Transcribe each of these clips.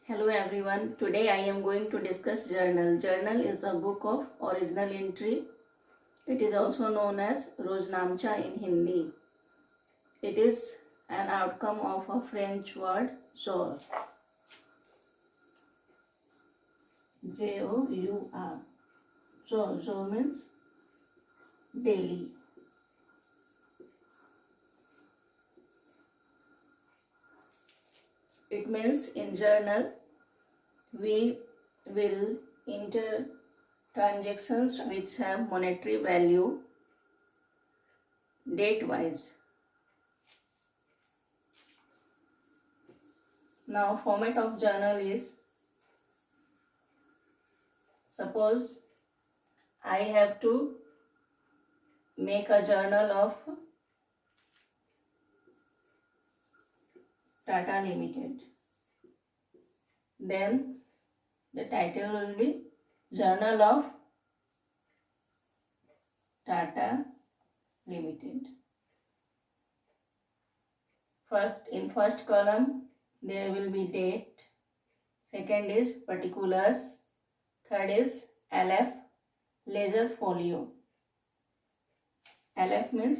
Hello everyone. Today I am going to discuss journal. Journal is a book of original entry. It is also known as Roznamcha in Hindi. It is an outcome of a French word jour. Jour. Jour means daily. It means in journal we will enter transactions which have monetary value date wise. Now format of journal is, suppose I have to make a journal of Tata Limited. Then the title will be Journal of Tata Limited. In first column there will be date, second is particulars, third is LF, ledger folio. LF means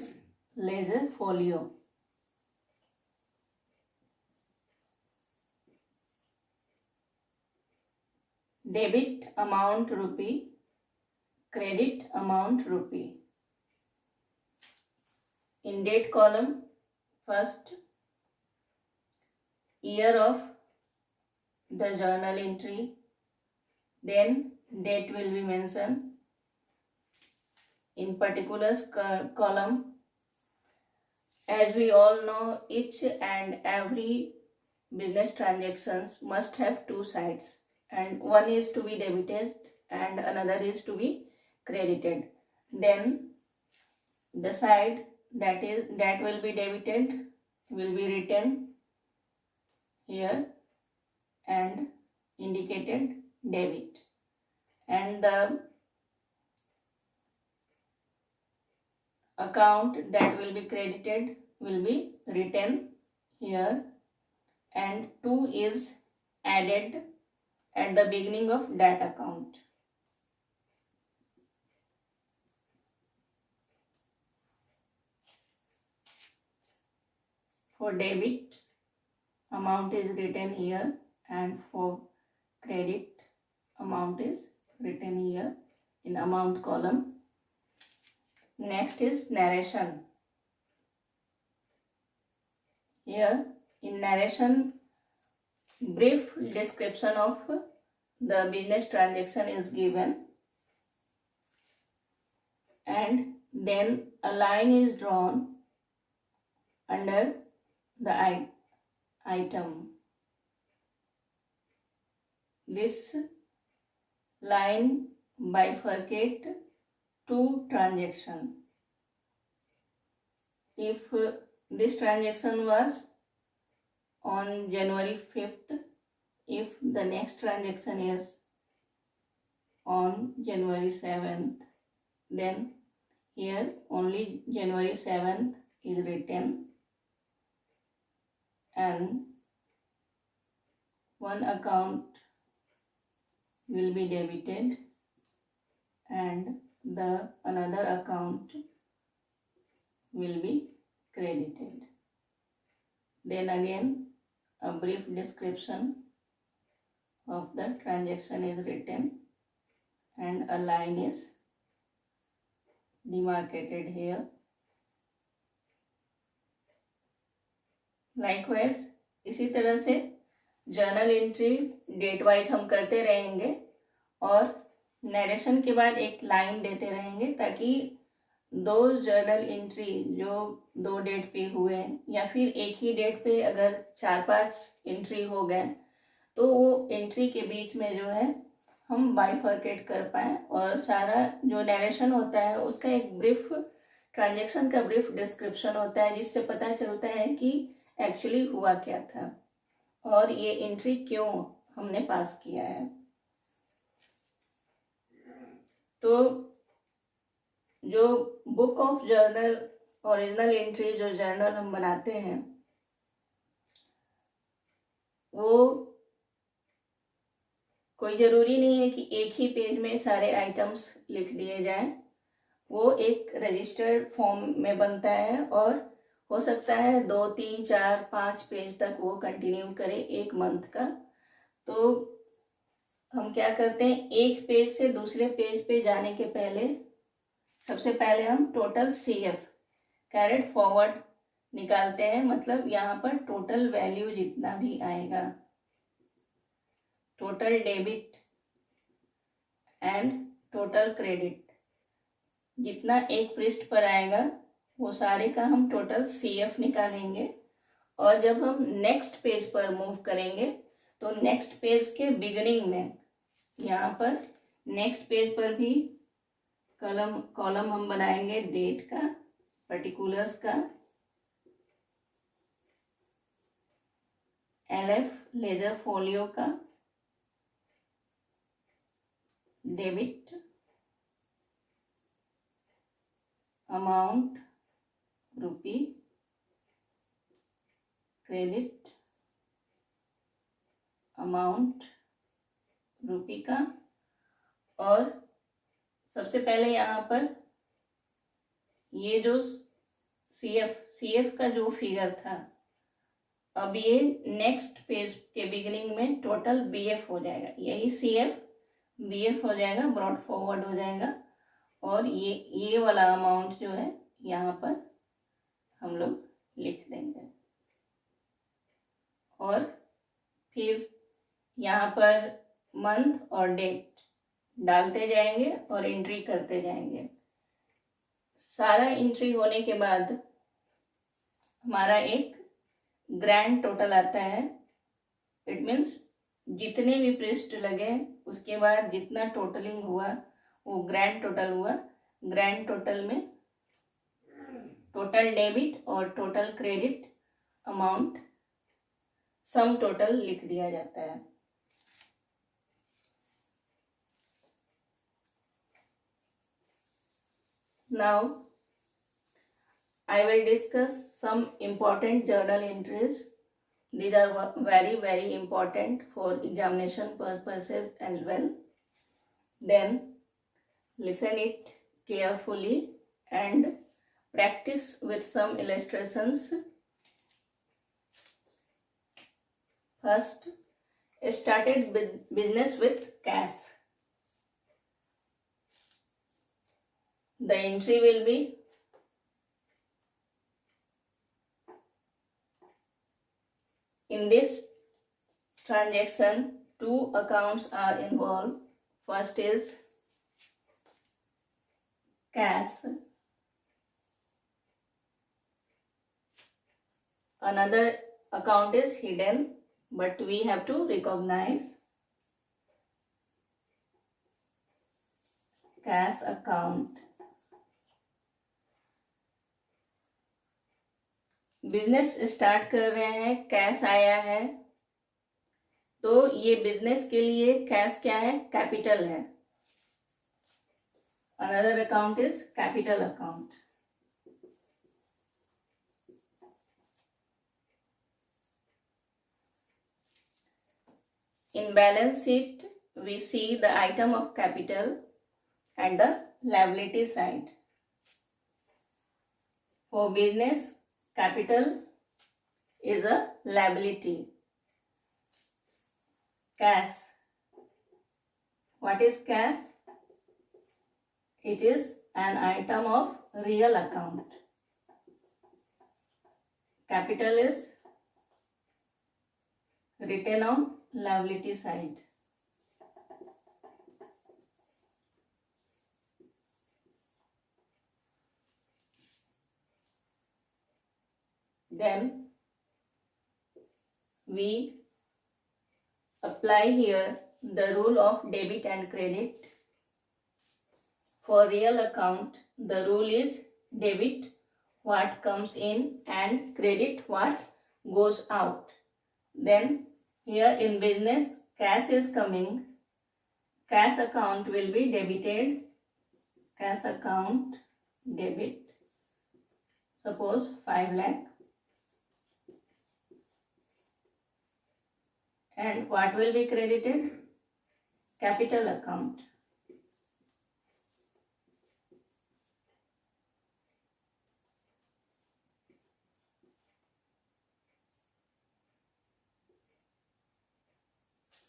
ledger folio. Debit amount rupee, credit amount rupee. In date column, first year of the journal entry, then date will be mentioned. In particulars column, as we all know, each and every business transactions must have two sides, and one is to be debited and another is to be credited. Then the side that will be debited will be written here and indicated debit, and the account that will be credited will be written here, and 2 is added at the beginning of that account. For debit, amount is written here, and for credit, amount is written here in amount column. Next is narration. Here in narration, brief description of the business transaction is given, and then a line is drawn under the item. This line bifurcate two transactions. If this transaction was on January 5th, if the next transaction is on January 7th, then here only January 7th is written, and one account will be debited and the another account will be credited. Then again a brief description of the transaction is written and a line is demarcated here. Likewise इसी तरह से journal entry date wise हम करते रहेंगे और narration के बाद एक लाइन देते रहेंगे, ताकि दो जर्नल एंट्री जो दो डेट पे हुए या फिर एक ही डेट पे अगर 4-5 एंट्री हो गए तो वो एंट्री के बीच में जो है हम बाइफर्केट कर पाए और सारा जो नरेशन होता है उसका एक ब्रीफ ट्रांजैक्शन का ब्रीफ डिस्क्रिप्शन होता है, जिससे पता चलता है कि एक्चुअली हुआ क्या था और ये एंट्री क्यों हमने पास किया है। तो जो book of journal original entry जो जर्नल हम बनाते हैं वो कोई ज़रूरी नहीं है कि एक ही पेज में सारे आइटम्स लिख दिए जाएं। वो एक रजिस्टर्ड फॉर्म में बनता है और हो सकता है 2, 3, 4, 5 पेज तक वो कंटिन्यू करे एक मंथ का। तो हम क्या करते हैं, एक पेज से दूसरे पेज पे जाने के पहले सबसे पहले हम टोटल CF कैरेट फॉरवर्ड निकालते हैं। मतलब यहाँ पर टोटल वैल्यू जितना भी आएगा, total debit and total credit, जितना एक पृष्ठ पर आएगा वो सारे का हम टोटल CF निकालेंगे। और जब हम नेक्स्ट पेज पर मूव करेंगे तो नेक्स्ट पेज के बिगिनिंग में यहाँ पर नेक्स्ट पेज पर भी कॉलम हम बनाएंगे डेट का, पर्टिकुलर्स का, LF लेजर फोलियो का, डेबिट अमाउंट रुपी, क्रेडिट अमाउंट रुपी का। और सबसे पहले यहाँ पर ये जो CF का जो फिगर था, अब ये नेक्स्ट पेज के बिगिनिंग में टोटल BF हो जाएगा। यही CF BF हो जाएगा, ब्रॉड फॉरवर्ड हो जाएगा। और ये वाला अमाउंट जो है यहाँ पर हम लोग लिख देंगे। और फिर यहाँ पर मंथ और डेट डालते जाएंगे और एंट्री करते जाएंगे। सारा एंट्री होने के बाद हमारा एक ग्रैंड टोटल आता है। इट मीन्स जितने भी पृष्ठ लगे उसके बाद जितना टोटलिंग हुआ वो ग्रैंड टोटल हुआ। ग्रैंड टोटल में टोटल डेबिट और total credit amount sum total लिख दिया जाता है। Now I will discuss some important journal entries. These are very important for examination purposes as well. Then listen it carefully and practice with some illustrations. First, started business with cash. The entry will be in this transaction, two accounts are involved. First is cash. Another account is hidden, but we have to recognize cash account. Business start कर रहे हैं, cash आया है, तो ये business के लिए cash क्या है, कैपिटल है। Another account is capital account. In balance sheet, we see the item of capital and the liability side. For business, capital is a liability. Cash. What is cash? It is an item of real account. Capital is written on liability side. Then we apply here the rule of debit and credit. For real account, the rule is debit what comes in and credit what goes out. Then here in business, cash is coming. Cash account will be debited. Cash account debit. Suppose 5 lakh. And what will be credited? capital account.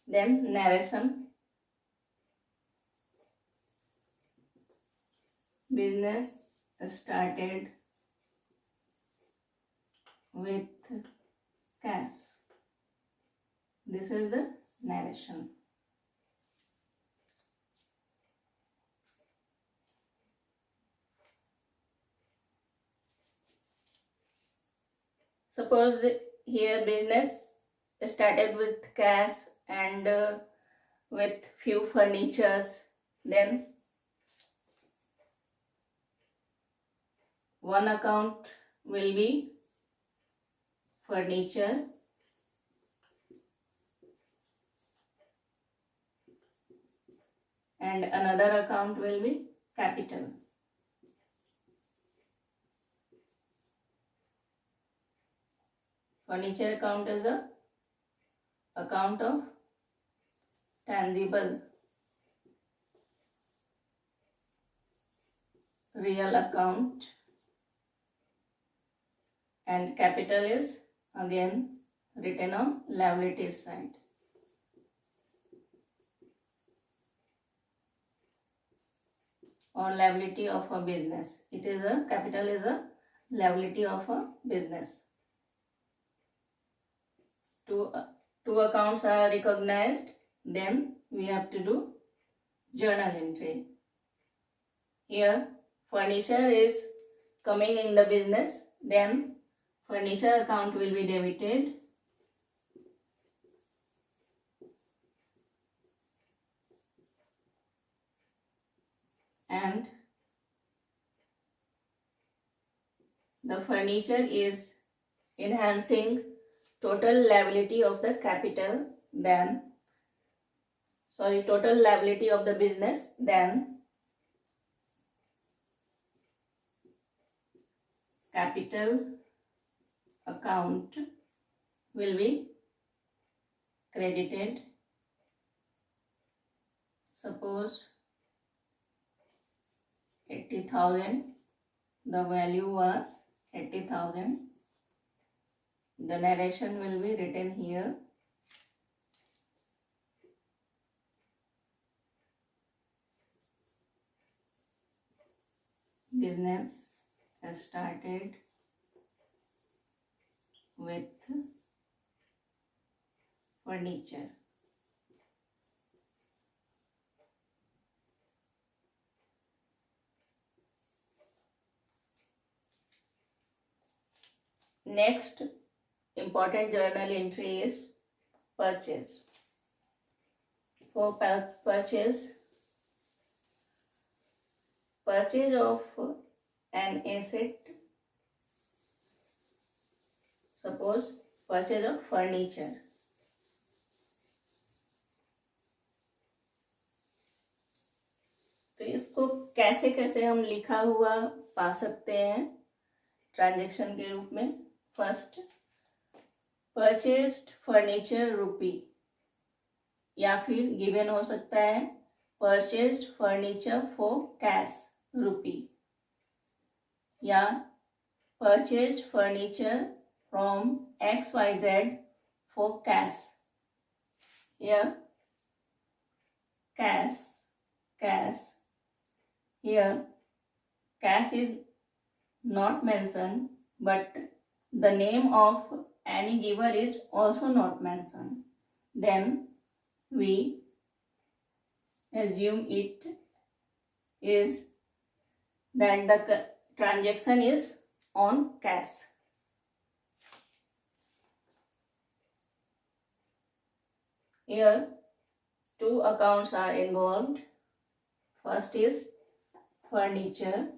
Then narration. Business started with cash. This is the narration. Suppose here business started with cash and with few furnitures. Then one account will be furniture, and another account will be capital. Furniture account is a account of tangible real account, and capital is again written on liabilities side. Or liability of a business. It is a capital is a liability of a business. Two accounts are recognized, then we have to do journal entry. Here furniture is coming in the business, then furniture account will be debited. And the furniture is enhancing total liability of the capital, then total liability of the business, then capital account will be credited. Suppose 80,000, the value was 80,000. The narration will be written here. Business has started with furniture. Next important journal entry is purchase. For purchase of an asset, suppose purchase of furniture. तो इसको कैसे कैसे हम लिखा हुआ पा सकते हैं ट्रांजैक्शन के रूप में. फर्स्ट, परचेस्ड फर्नीचर रुपी, या फिर गिवन हो सकता है परचेस्ड फर्नीचर फॉर कैश रुपी, या purchased furniture from XYZ for cash. या cash. Here cash is not mentioned, but the name of any giver is also not mentioned. Then we assume it is that the transaction is on cash. Here two accounts are involved. First is furniture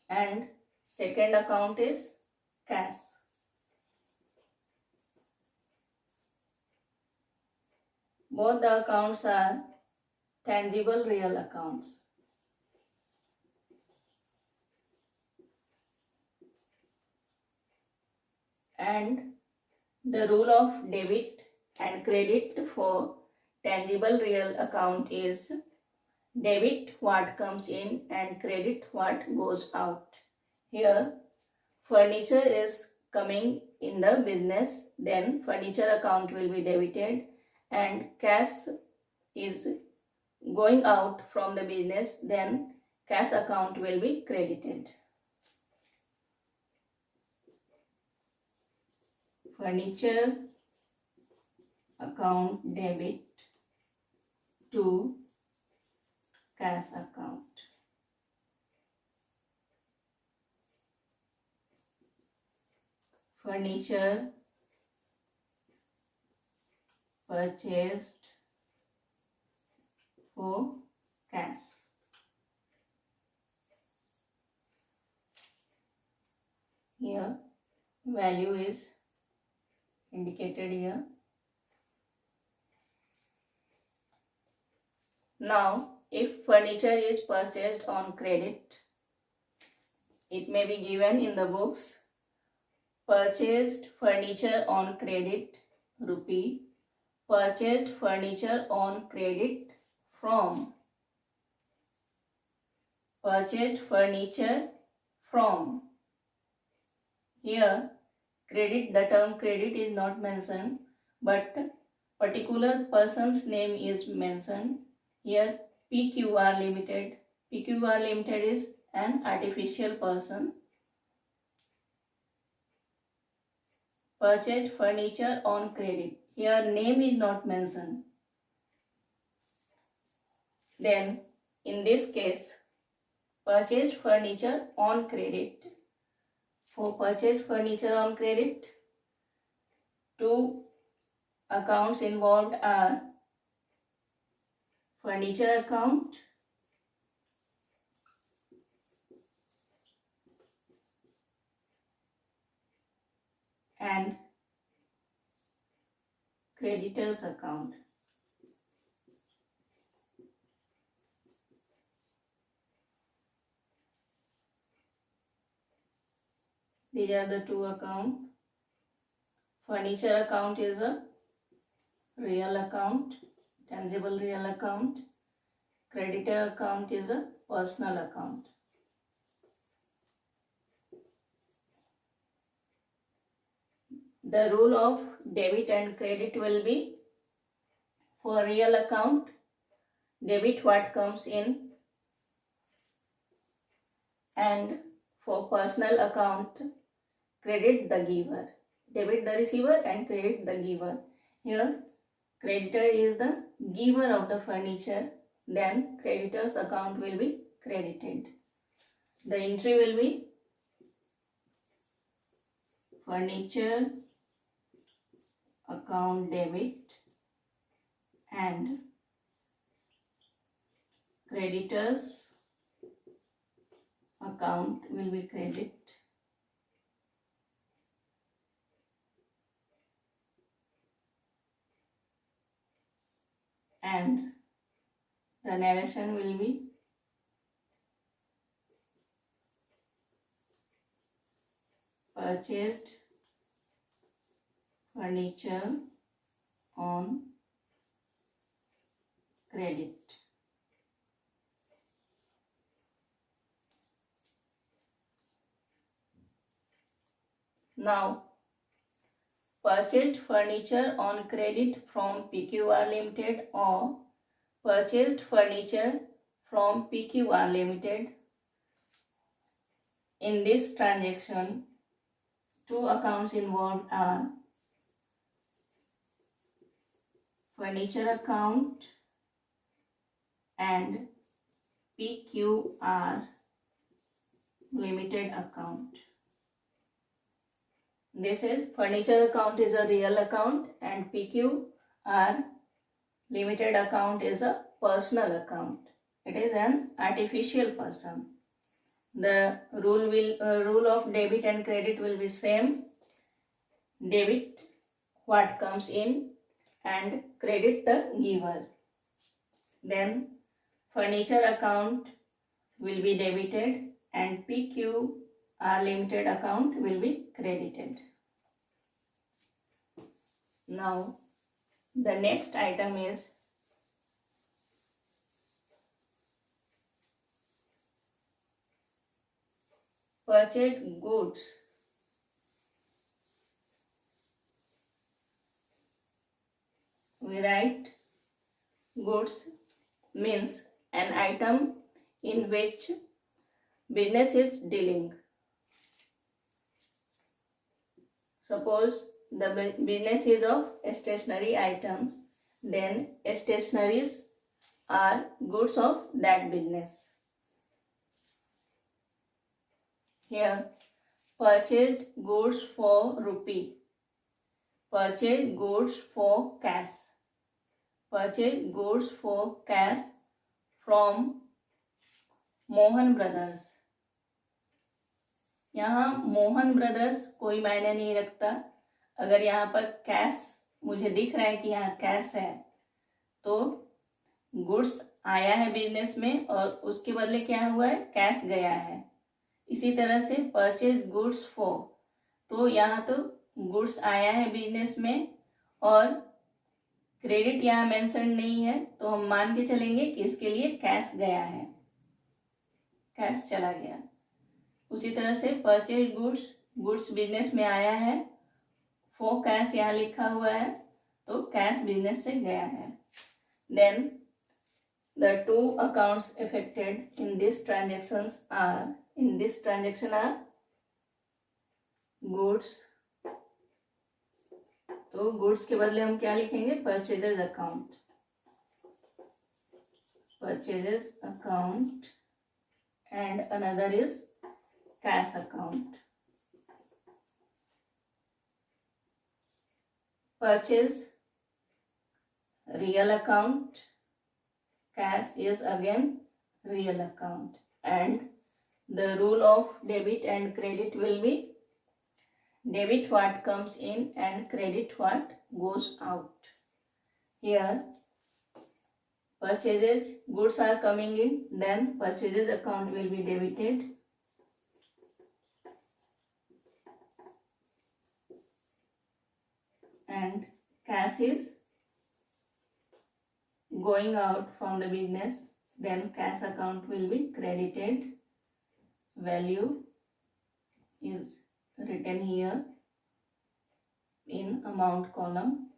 and second account is cash. Both the accounts are tangible real accounts. And The rule of debit and credit for tangible real account is debit what comes in and credit what goes out. Here, furniture is coming in the business, then furniture account will be debited, and cash is going out from the business, then cash account will be credited. Furniture account debit to cash account. Furniture purchased for cash. Here value is indicated here. Now, if furniture is purchased on credit, it may be given in the books. Purchased furniture on credit rupee. Purchased furniture on credit from. Purchased furniture from. Here credit, the term credit is not mentioned, but particular person's name is mentioned. Here PQR Limited. PQR Limited is an artificial person. Purchased furniture on credit. Here name is not mentioned. Then in this case, purchased furniture on credit. For purchased furniture on credit, two accounts involved are furniture account and creditors account. These are the two accounts. Furniture account is a real account, tangible real account. Creditor account is a personal account. The rule of debit and credit will be, for real account, debit what comes in, and for personal account, credit the giver. Debit the receiver and credit the giver. Here creditor is the giver of the furniture, then creditor's account will be credited. The entry will be furniture account debit and creditors account will be credit. And the narration will be purchased furniture on credit. Now, purchased furniture on credit from PQR Limited or purchased furniture from PQR Limited. In this transaction, two accounts involved are furniture account and PQR Limited account. This is furniture account is a real account and PQR Limited account is a personal account. It is an artificial person. The rule of debit and credit will be same. Debit what comes in and credit the giver. Then furniture account will be debited and PQR Limited account will be credited. Now the next item is purchased goods. We write goods means an item in which business is dealing. Suppose the business is of stationery items, then stationeries are goods of that business. Here, purchased goods for rupee, purchased goods for cash, purchased goods for cash from Mohan brothers. यहाँ Mohan brothers कोई मायने नहीं रखता. अगर यहाँ पर cash मुझे दिख रहा है कि यहाँ कैश है तो गुड्स आया है बिजनेस में और उसके बदले क्या हुआ है, कैश गया है. इसी तरह से परचेज गुड्स फॉर, तो यहाँ तो गुड्स आया है बिजनेस में और क्रेडिट यहाँ मेंशन नहीं है, तो हम मान के चलेंगे कि इसके लिए कैश गया है, कैश चला गया. उसी तरह से परचेज गुड्स बिजनेस में आया है, फॉर कैश यहाँ लिखा हुआ है तो कैश बिजनेस से गया है. Then the two accounts affected in this transaction are goods. तो गुड्स के बदले हम क्या लिखेंगे, purchases account. Purchases account and another is cash account. Purchase real account, cash is again real account, and the rule of debit and credit will be debit what comes in and credit what goes out. Here purchases goods are coming in, then purchases account will be debited, and cash is going out from the business, then cash account will be credited. Value is written here in amount column,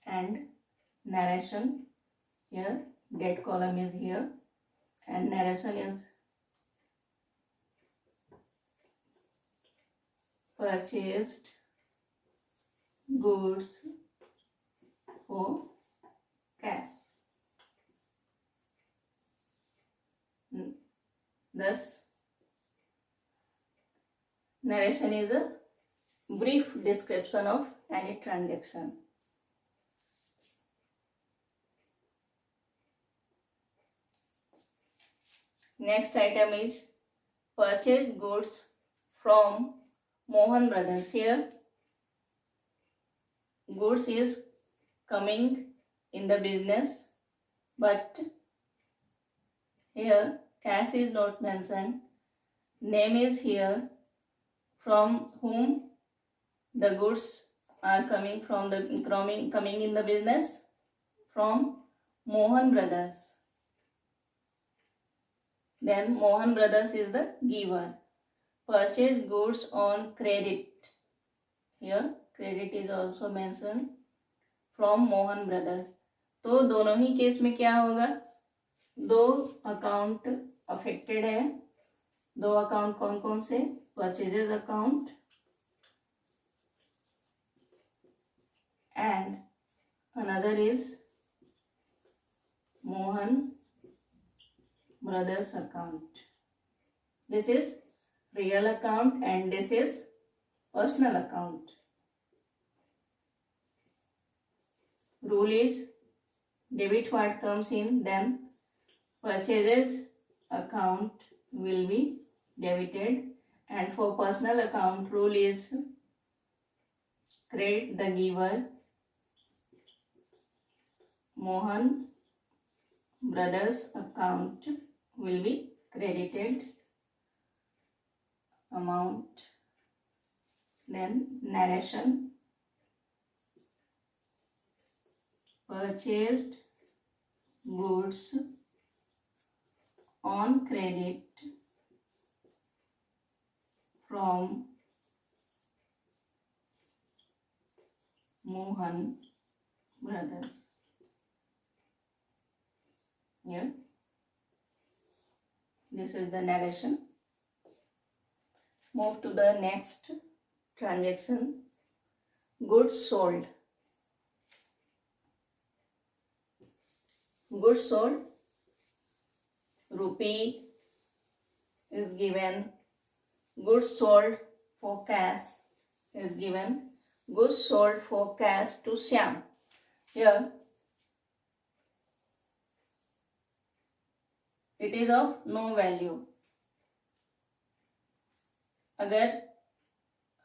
and narration here, date column is here, and narration is purchased goods for cash. Thus, narration is a brief description of any transaction. Next item is purchase goods from Mohan Brothers. Here goods is coming in the business, but here cash is not mentioned. Name is here, from whom the goods are coming in the business, from Mohan Brothers. Then Mohan Brothers is the giver. Purchase goods on credit. Here credit is also mentioned, from Mohan Brothers. तो दोनों ही case में क्या होगा, दो account affected है. दो account कौन कौन से, purchases account and another is Mohan brothers account. This is real account and this is personal account. Rule is debit what comes in, then purchases account will be debited, and for personal account rule is credit the giver, Mohan brothers account will be credited amount. Then narration purchased goods on credit from Mohan Brothers. Here, this is the narration. Move to the next transaction. Goods sold. Goods sold. Rupee is given. Goods sold for cash is given. Goods sold for cash to Shyam. Here, it is of no value. अगर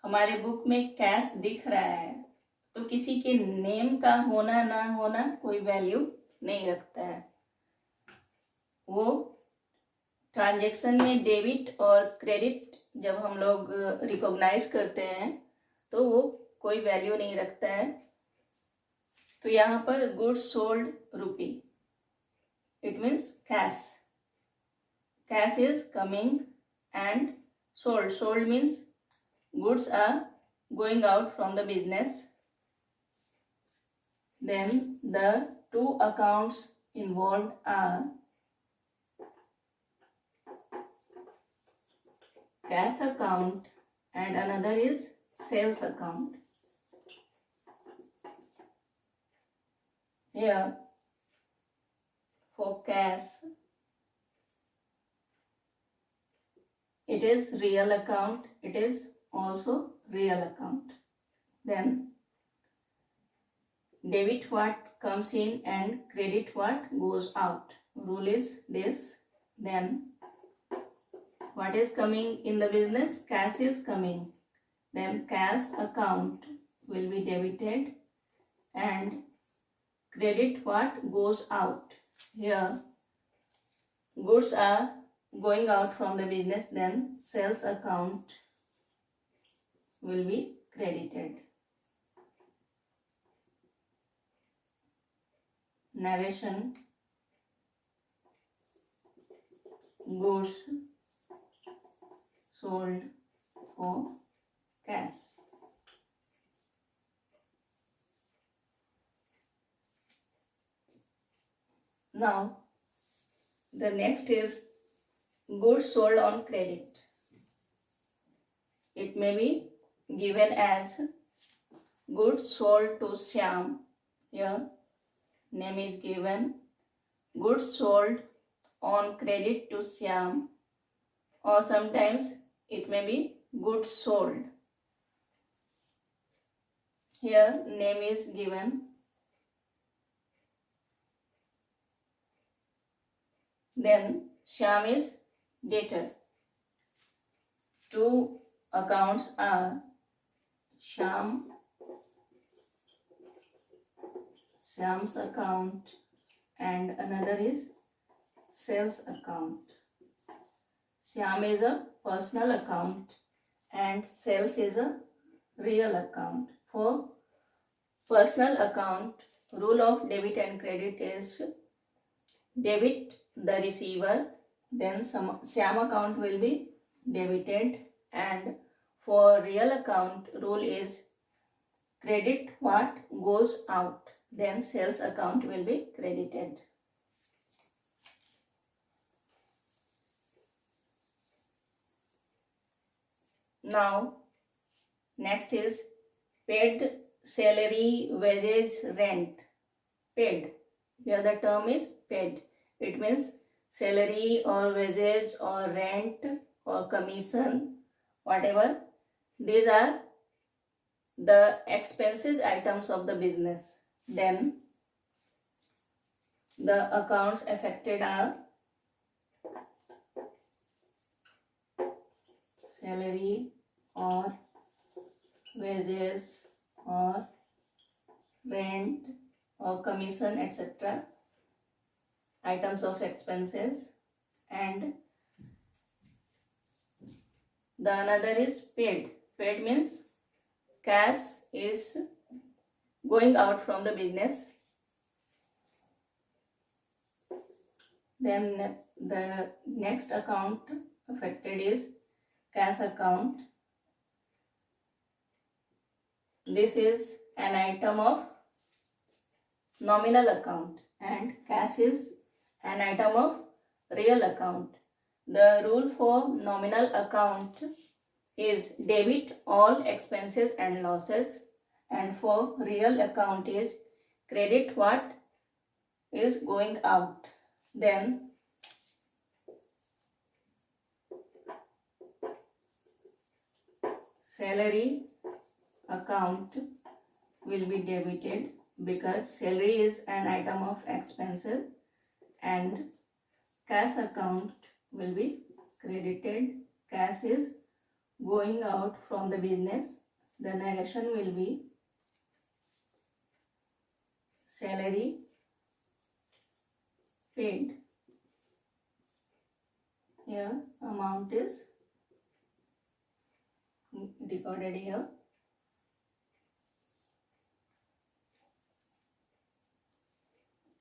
हमारे book में cash दिख रहा है तो किसी के name का होना ना होना कोई वैल्यू नहीं रखता है. वो ट्रांजैक्शन में डेबिट और क्रेडिट जब हम लोग रिकॉग्नाइज करते हैं तो वो कोई वैल्यू नहीं रखता है. तो यहाँ पर goods sold rupee, it means cash. Cash is coming and sold. Sold means goods are going out from the business. Then the two accounts involved are cash account and another is sales account. Here for cash it is real account, it is also real account. Then debit what comes in and credit what goes out. Rule is this. Then what is coming in the business? Cash is coming. Then cash account will be debited and credit what goes out. Here goods are going out from the business, then sales account will be credited. Narration. Goods sold for cash. Now the next is goods sold on credit. It may be given as goods sold to Shyam. Here name is given. Goods sold on credit to Shyam, or sometimes it may be goods sold. Here name is given. Then Shyam is debtor. Two accounts are Shyam's account and another is sales account. Shyam is a personal account and sales is a real account. For personal account, rule of debit and credit is debit the receiver, then Shyam account will be debited, and for real account rule is credit what goes out, then sales account will be credited. Now next is paid salary, wages, rent. Paid. Here the term is paid. It means salary or wages or rent or commission, whatever. These are the expenses items of the business. Then the accounts affected are salary or wages or rent or commission, etc. items of expenses. And the another is paid. Paid means cash is going out from the business. Then the next account affected is cash account. This is an item of nominal account and cash is an item of real account. The rule for nominal account is debit all expenses and losses, and for real account is credit what is going out. Then salary account will be debited because salary is an item of expenses, and cash account will be credited. Cash is going out from the business. The narration will be salary paid. Here amount is recorded here.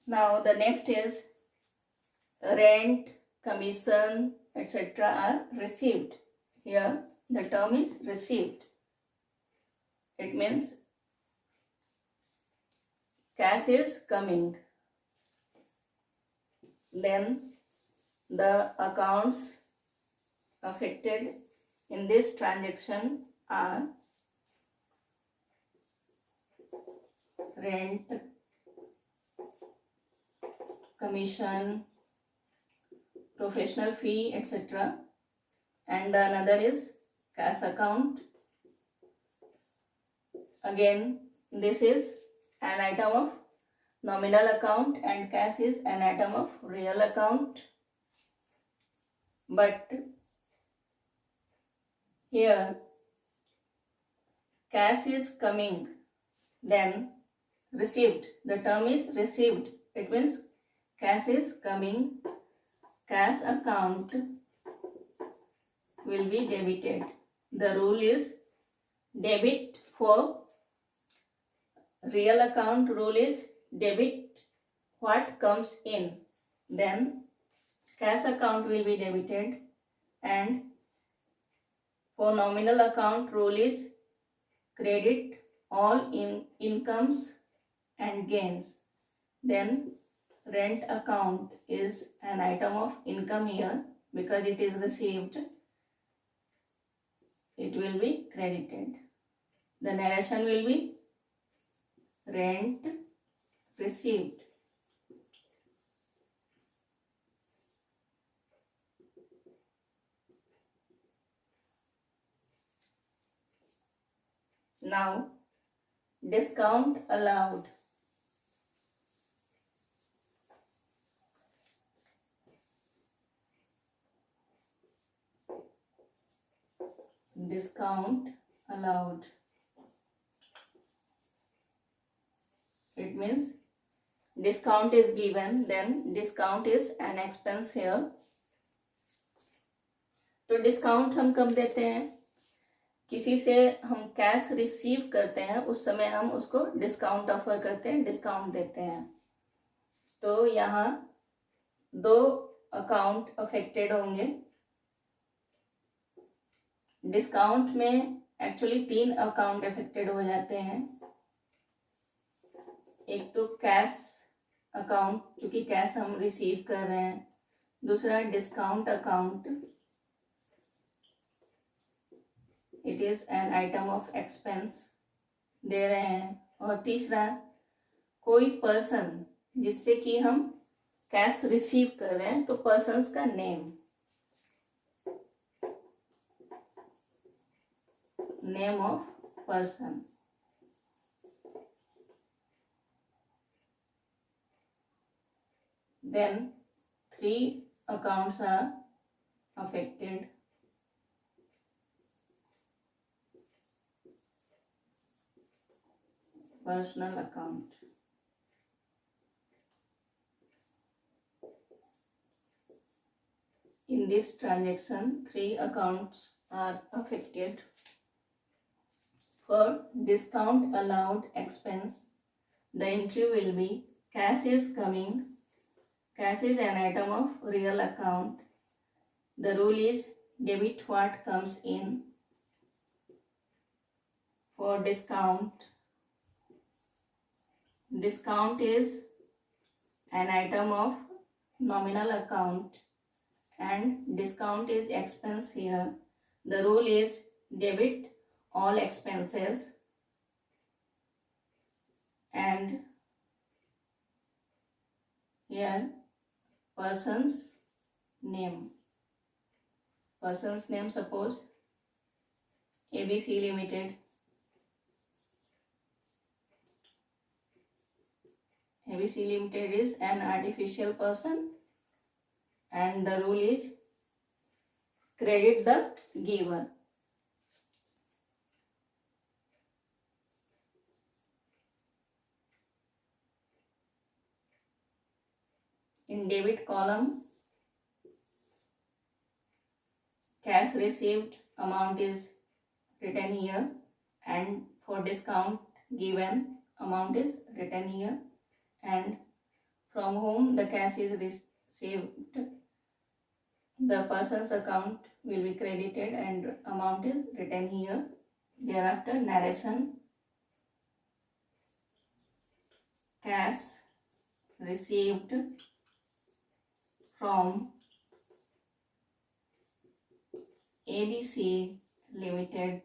Now the next is rent, commission, etc. are received. Here the term is received. It means cash is coming. Then the accounts affected in this transaction are rent, commission, professional fee, etc. And another is cash account. Again, this is an item of nominal account and cash is an item of real account. But here cash is coming, then received. The term is received. It means cash is coming, cash account will be debited. The rule is debit. For real account, rule is debit what comes in. Then cash account will be debited, and for nominal account, rule is credit all incomes and gains. Then rent account is an item of income here because it is received. It will be credited. The narration will be rent received. Now, discount allowed. Discount allowed. It means discount is given, then discount is an expense here. तो discount हम कब देते हैं? किसी से हम cash receive करते हैं उस समय हम उसको डिस्काउंट ऑफर करते हैं, डिस्काउंट देते हैं. तो यहाँ दो अकाउंट अफेक्टेड होंगे. डिस्काउंट में एक्चुअली 3 अकाउंट अफेक्टेड हो जाते हैं. एक तो कैश अकाउंट, क्योंकि कैश हम रिसीव कर रहे हैं. दूसरा discount account, it is an item of expense, दे रहे हैं. और तीसरा कोई पर्सन जिससे कि हम कैश रिसीव कर रहे हैं, तो पर्सन्स का name, name of person. Then 3 accounts are affected. Personal account. In this transaction, 3 accounts are affected. For discount allowed expense, the entry will be cash is coming, cash is an item of real account. The rule is debit what comes in. For discount, discount is an item of nominal account and discount is expense here. The rule is debit all expenses and here person's name. Person's name, suppose ABC Limited. ABC Limited is an artificial person and the rule is credit the giver. In debit column, cash received amount is written here and for discount given amount is written here, and from whom the cash is received, the person's account will be credited and amount is written here. Thereafter narration, cash received from ABC Limited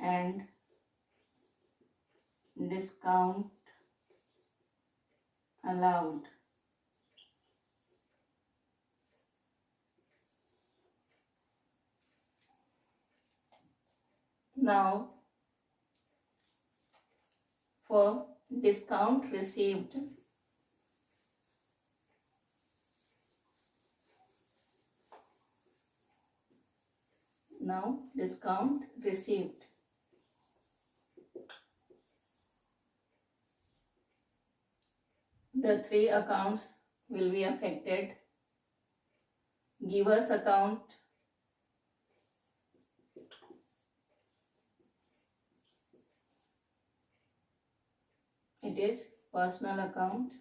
and discount allowed. Now for discount received, now discount received. The three accounts will be affected. Giver's account, it is personal account.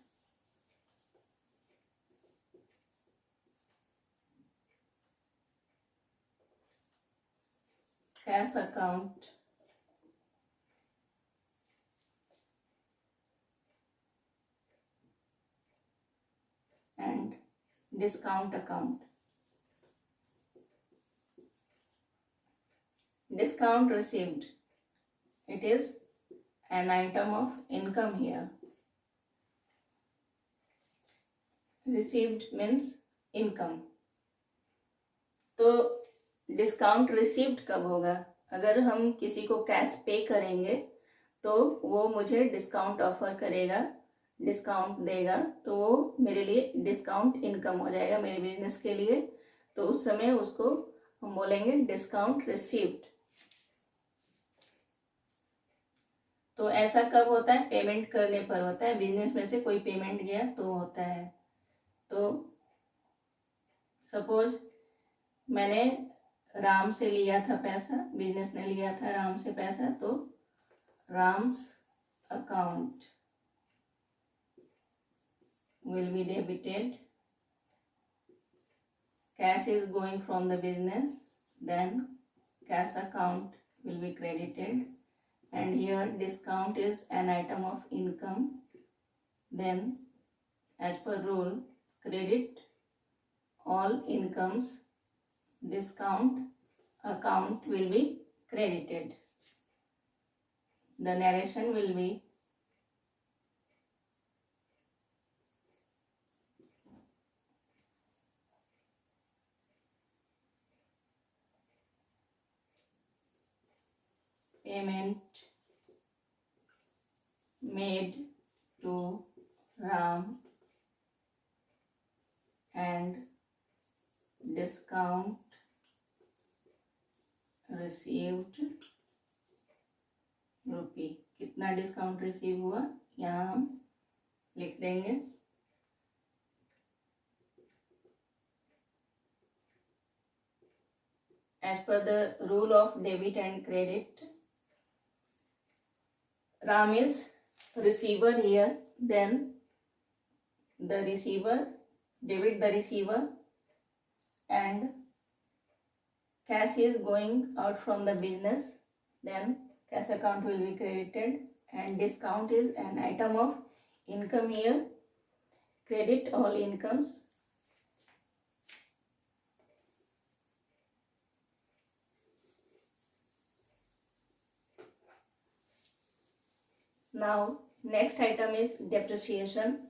Cash account, and discount account. Discount received, it is an item of income here. Received means income. तो discount received कब होगा? अगर हम किसी को cash पे करेंगे तो वो मुझे डिस्काउंट ऑफर करेगा, डिस्काउंट देगा, तो वो मेरे लिए डिस्काउंट इनकम हो जाएगा मेरे बिजनेस के लिए। तो उस समय उसको हम बोलेंगे डिस्काउंट रिसीव्ड। तो ऐसा कब होता है? पेमेंट करने पर होता है। बिजनेस में से कोई पेमेंट गया तो होता है। तो सपोज मैंने राम से लिया था पैसा, बिजनेस ने लिया था राम से पैसा, तो Ram's account will be debited. Cash is going from the business, then cash account will be credited, and here discount is an item of income. Then as per rule, credit all incomes, discount account will be credited. The narration will be payment made to Ram and discount received रुपी। कितना discount receive हुआ यहाँ हम लिख देंगे। As per the rule of debit and credit, Ram is receiver here, then the receiver, debit the receiver, and cash is going out from the business, then cash account will be credited, and discount is an item of income here. Credit all incomes. Now next item is depreciation.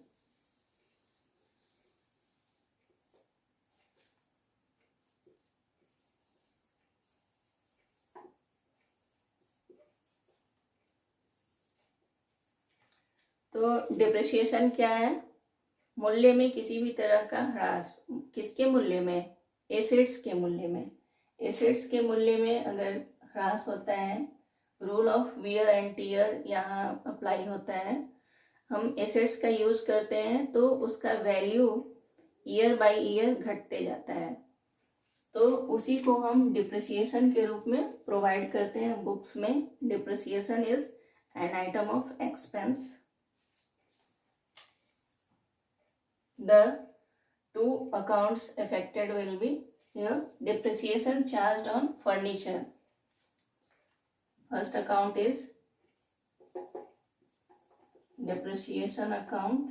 तो depreciation क्या है? मूल्य में किसी भी तरह का ह्रास। किसके मूल्य में? एसेट्स के मूल्य में। एसेट्स के मूल्य में अगर ह्रास होता है, rule of wear and tear यहाँ अप्लाई होता है। हम एसेट्स का यूज करते हैं तो उसका वैल्यू ईयर बाय ईयर घटते जाता है, तो उसी को हम डिप्रिसिएशन के रूप में प्रोवाइड करते हैं बुक्स में। Depreciation is an item of expense. The two accounts affected will be here. Depreciation charged on furniture. First account is depreciation account,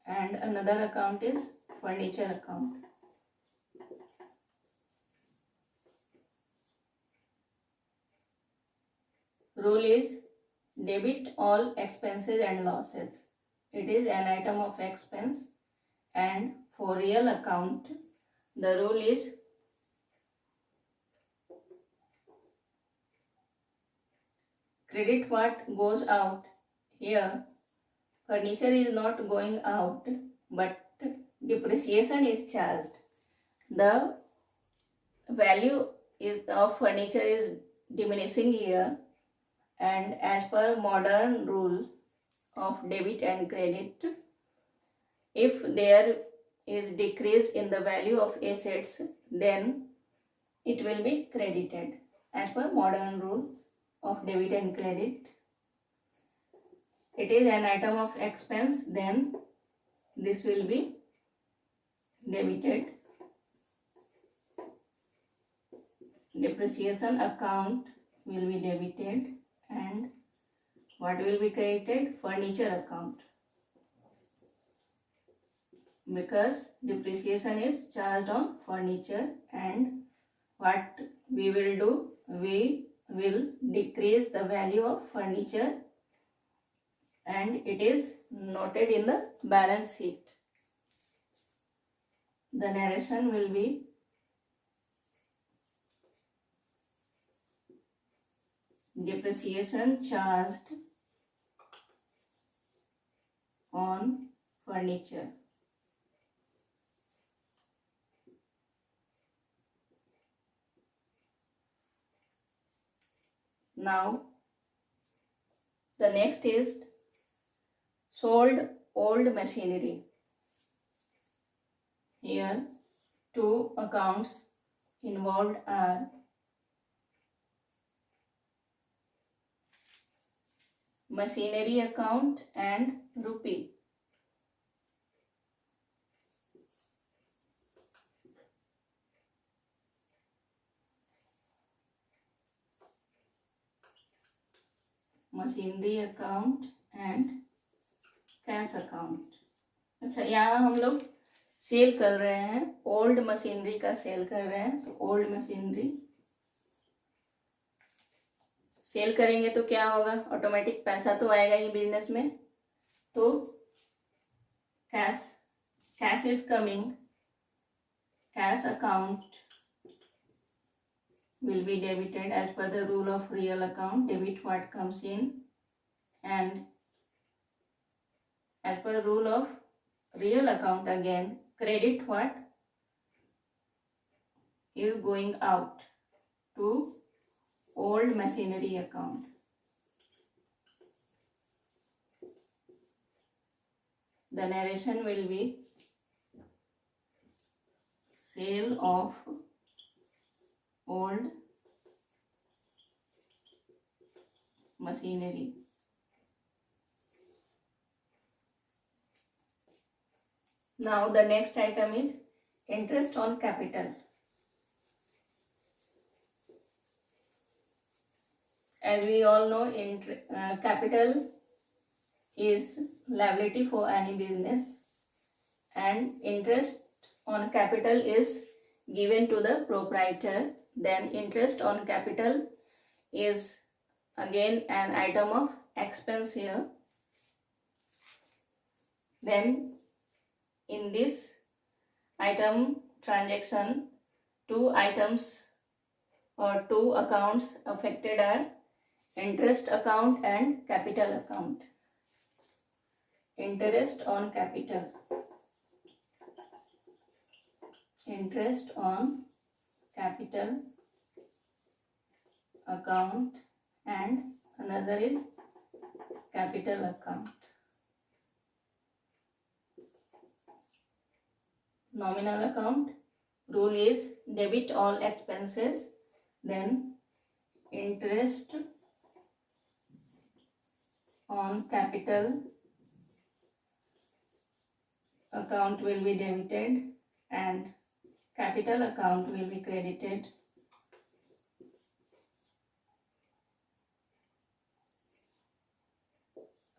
and another account is furniture account. Rule is debit all expenses and losses. It is an item of expense, and for real account the rule is credit what goes out. Here furniture is not going out, but depreciation is charged. The value is of furniture is diminishing here, and as per modern rule of debit and credit, if there is decrease in the value of assets, then it will be credited as per modern rule of debit and credit. It is an item of expense, then this will be debited. Depreciation account will be debited, and what will be credited? Furniture account, because depreciation is charged on furniture. And what we will do? We will decrease the value of furniture, and it is noted in the balance sheet. The narration will be depreciation charged on furniture. Now the next is sold old machinery. Here two accounts involved are machinery account and rupee. Machinery account and cash account. अच्छा, यहाँ हम लोग cell कर रहे हैं, old machinery का cell कर रहे हैं, तो ओल्ड मशीनरी सेल करेंगे तो क्या होगा? ऑटोमेटिक पैसा तो आएगा ही बिजनेस में, तो cash is coming, cash account will be debited as per the rule of real account. Debit what comes in, and as per rule of real account again, credit what is going out to old machinery account. The narration will be sale of old machinery. Now the next item is interest on capital. As we all know, capital is liability for any business, and interest on capital is given to the proprietor. Then interest on capital is again an item of expense here. Then in this item transaction, two items or two accounts affected are interest account and capital account. Interest on capital, interest on capital account, and another is capital account. Nominal account rule is debit all expenses, then interest on capital account will be debited and capital account will be credited.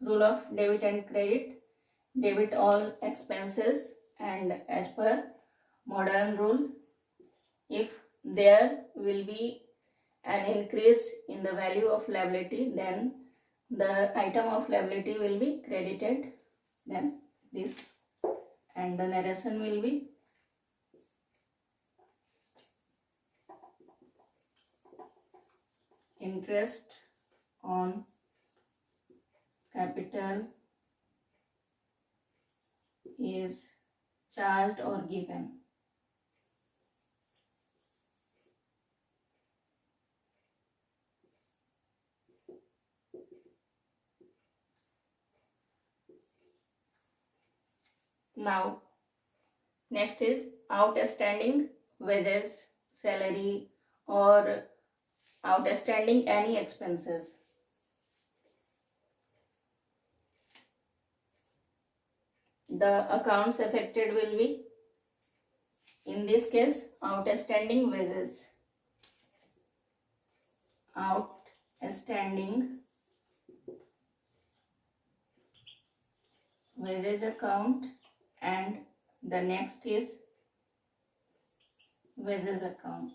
Rule of debit and credit: debit all expenses, and as per modern rule, if there will be an increase in the value of liability, then the item of liability will be credited. Then this, and the narration will be interest on capital is charged or given. Now, next is outstanding wages, salary, or outstanding any expenses. The accounts affected will be, in this case, outstanding wages, outstanding wages account, and the next is wages account.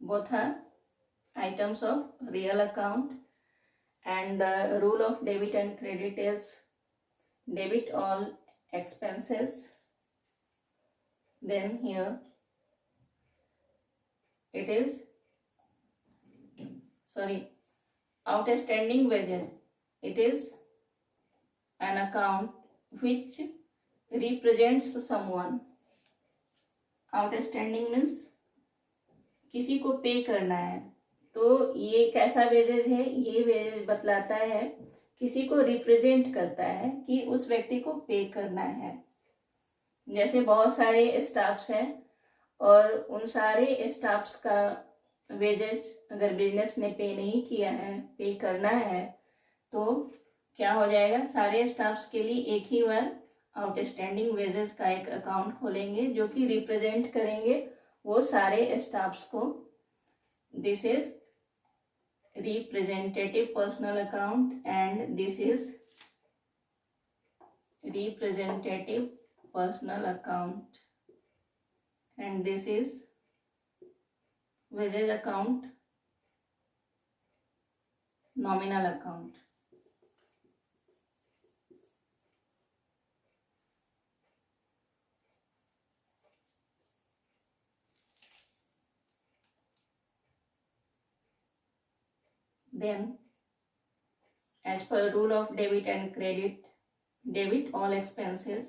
Both are items of real account, and the rule of debit and credit is debit all expenses. Then here it is, outstanding wages. It is an account which represents someone. Outstanding means किसी को पे करना है, तो ये कैसा wages है? ये वेजेज बतलाता है, किसी को रिप्रेजेंट करता है कि उस व्यक्ति को पे करना है। जैसे बहुत सारे स्टाफ्स हैं और उन सारे स्टाफ्स का वेजेस अगर बिजनेस ने पे नहीं किया है, पे करना है, तो क्या हो जाएगा? सारे स्टाफ्स के लिए एक ही बार आउटस्टैंडिंग वेजेस का एक अकाउंट खोलेंगे जो कि रिप्रेजेंट करेंगे वो सारे स्टाफ्स को। This is representative personal account and this is representative personal account and this is wages account, nominal account. Then, as per rule of debit and credit, debit all expenses,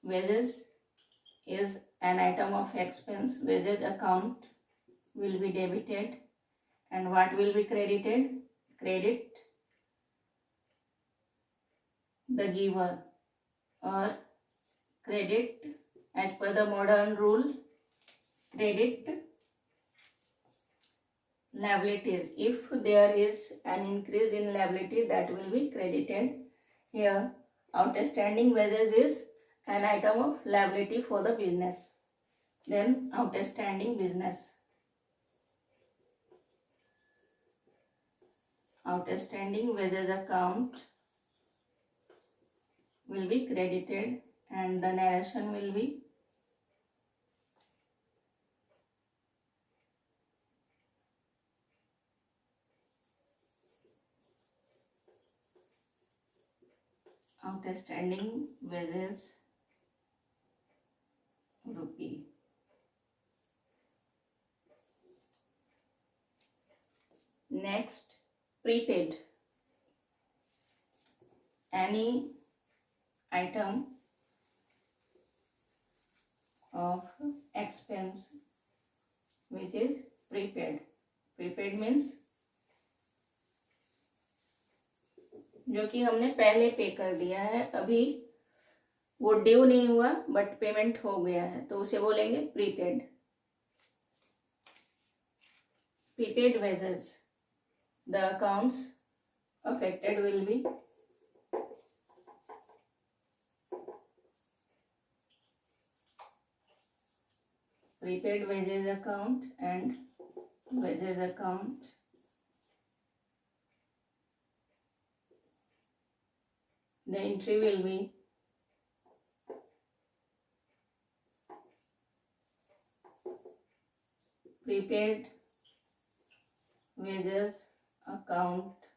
wages is an item of expense, wages account will be debited, and what will be credited? Credit the giver, or credit as per the modern rule, credit liabilities. If there is an increase in liability, that will be credited here. Outstanding wages is an item of liability for the business. Then outstanding business. Outstanding wages account will be credited and the narration will be outstanding wages rupee. Next, prepaid. Any item of expense which is prepaid. Prepaid means जो कि हमने पहले पे कर दिया है, अभी वो ड्यू नहीं हुआ बट पेमेंट हो गया है, तो उसे बोलेंगे prepaid. Prepaid wages. The accounts affected will B prepaid wages account and wages account. The entry will be prepaid wages account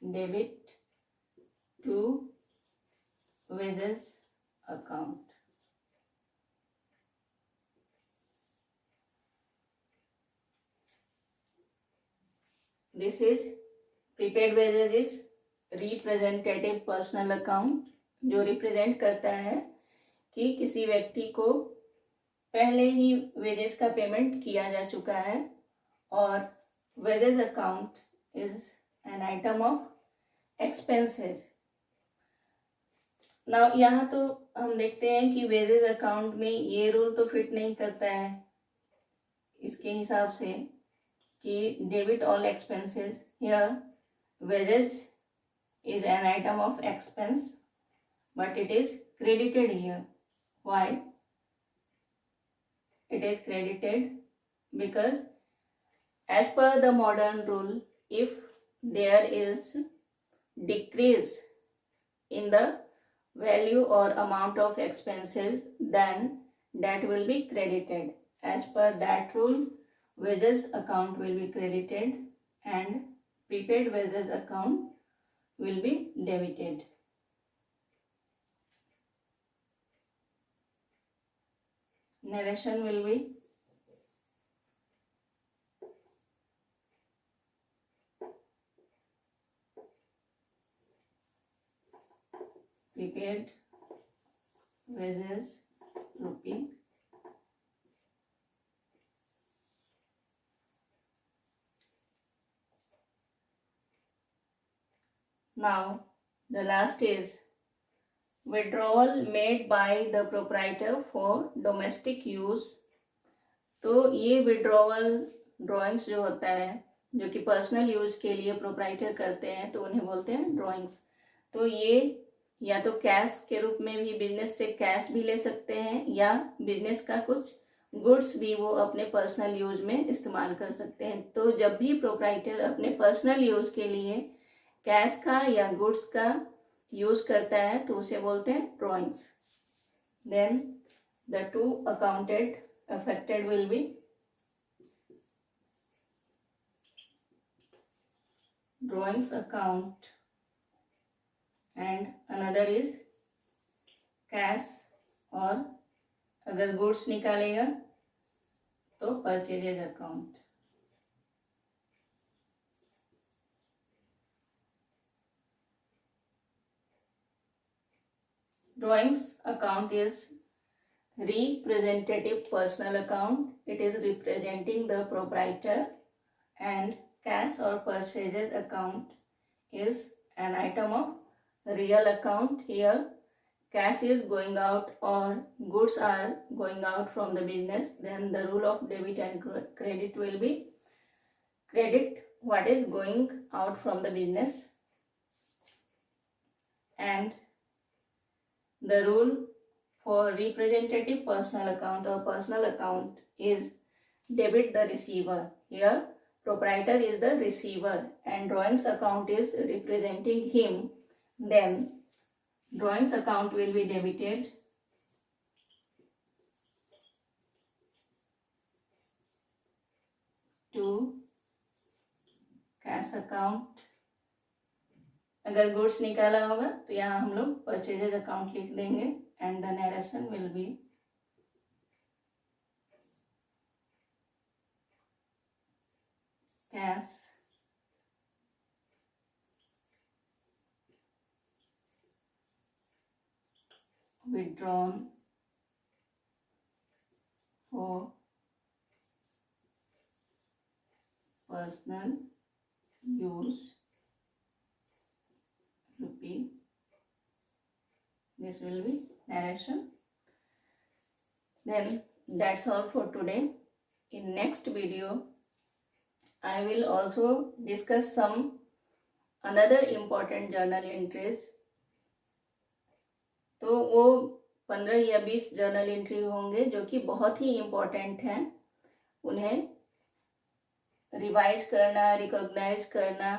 debit to wages account. This is prepaid wages is representative personal account, जो represent करता है कि किसी व्यक्ति को पहले ही wages का payment किया जा चुका है. और wages account is an item of expenses. Now यहाँ तो हम देखते हैं कि वेजेस अकाउंट में ये रूल तो फिट नहीं करता है इसके हिसाब से कि debit all expenses. Here wages is an item of expense but it is credited here. Why it is credited? Because as per the modern rule, if there is decrease in the value or amount of expenses, then that will be credited. As per that rule, wages account will be credited and prepaid wages account will be debited. Narration will be prepaid wages rupee. Now the last is withdrawal made by the proprietor for domestic use. तो ये withdrawal drawings जो होता है जो कि personal use के लिए proprietor करते हैं तो उन्हें बोलते हैं ड्रॉइंग्स. तो ये या तो कैश के रूप में भी बिजनेस से कैश भी ले सकते हैं या बिजनेस का कुछ गुड्स भी वो अपने पर्सनल यूज में इस्तेमाल कर सकते हैं. तो जब भी प्रोप्राइटर अपने पर्सनल यूज के लिए कैश का या गुड्स का यूज करता है तो उसे बोलते हैं drawings. Then the two accounted affected will be drawings account and another is cash. और अगर गुड्स निकालेगा तो purchases account. Drawings account is representative personal account. It is representing the proprietor. And cash or purchases account is an item of real account. Here cash is going out or goods are going out from the business. Then the rule of debit and credit will be credit what is going out from the business, and the rule for representative personal account or personal account is debit the receiver. Here proprietor is the receiver and drawings account is representing him. Then drawings account will be debited to cash account. अगर goods निकाला होगा तो यहाँ हम लोग purchases account लिख देंगे and the narration will be cash withdrawn for personal use rupee. This will be narration. Then that's all for today. In next video I will also discuss some another important journal entries. तो वो 15 या 20 journal entry होंगे जो कि बहुत ही important हैं. उन्हें revise करना, रिकॉग्नाइज करना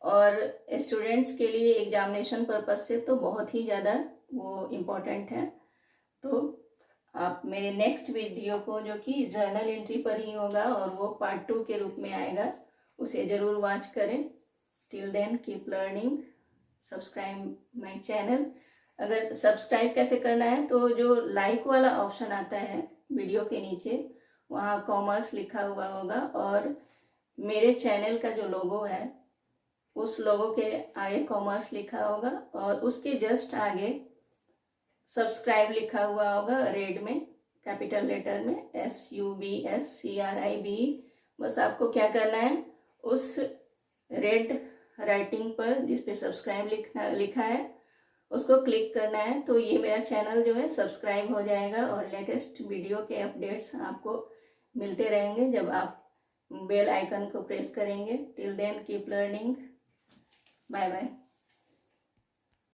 और स्टूडेंट्स के लिए एग्जामिनेशन पर्पज से तो बहुत ही ज़्यादा वो इम्पोर्टेंट है. तो आप मेरे नेक्स्ट वीडियो को जो कि जर्नल एंट्री पर ही होगा और वो पार्ट 2 के रूप में आएगा, उसे ज़रूर वॉच करें. Till then keep learning, subscribe my channel. अगर सब्सक्राइब कैसे करना है तो जो लाइक वाला ऑप्शन आता है वीडियो के नीचे, वहाँ कॉमर्स लिखा हुआ होगा और मेरे चैनल का जो लोगो है उस लोगो के आगे कॉमर्स लिखा होगा और उसके जस्ट आगे सब्सक्राइब लिखा हुआ होगा रेड में, कैपिटल लेटर में, SUBSCRIB. बस आपको क्या करना है, उस रेड राइटिंग पर जिस पे सब्सक्राइब लिखा है उसको क्लिक करना है. तो ये मेरा चैनल जो है सब्सक्राइब हो जाएगा और लेटेस्ट वीडियो के अपडेट्स आपको मिलते रहेंगे जब आप बेल आइकन को प्रेस करेंगे. Till then keep learning. Bye bye.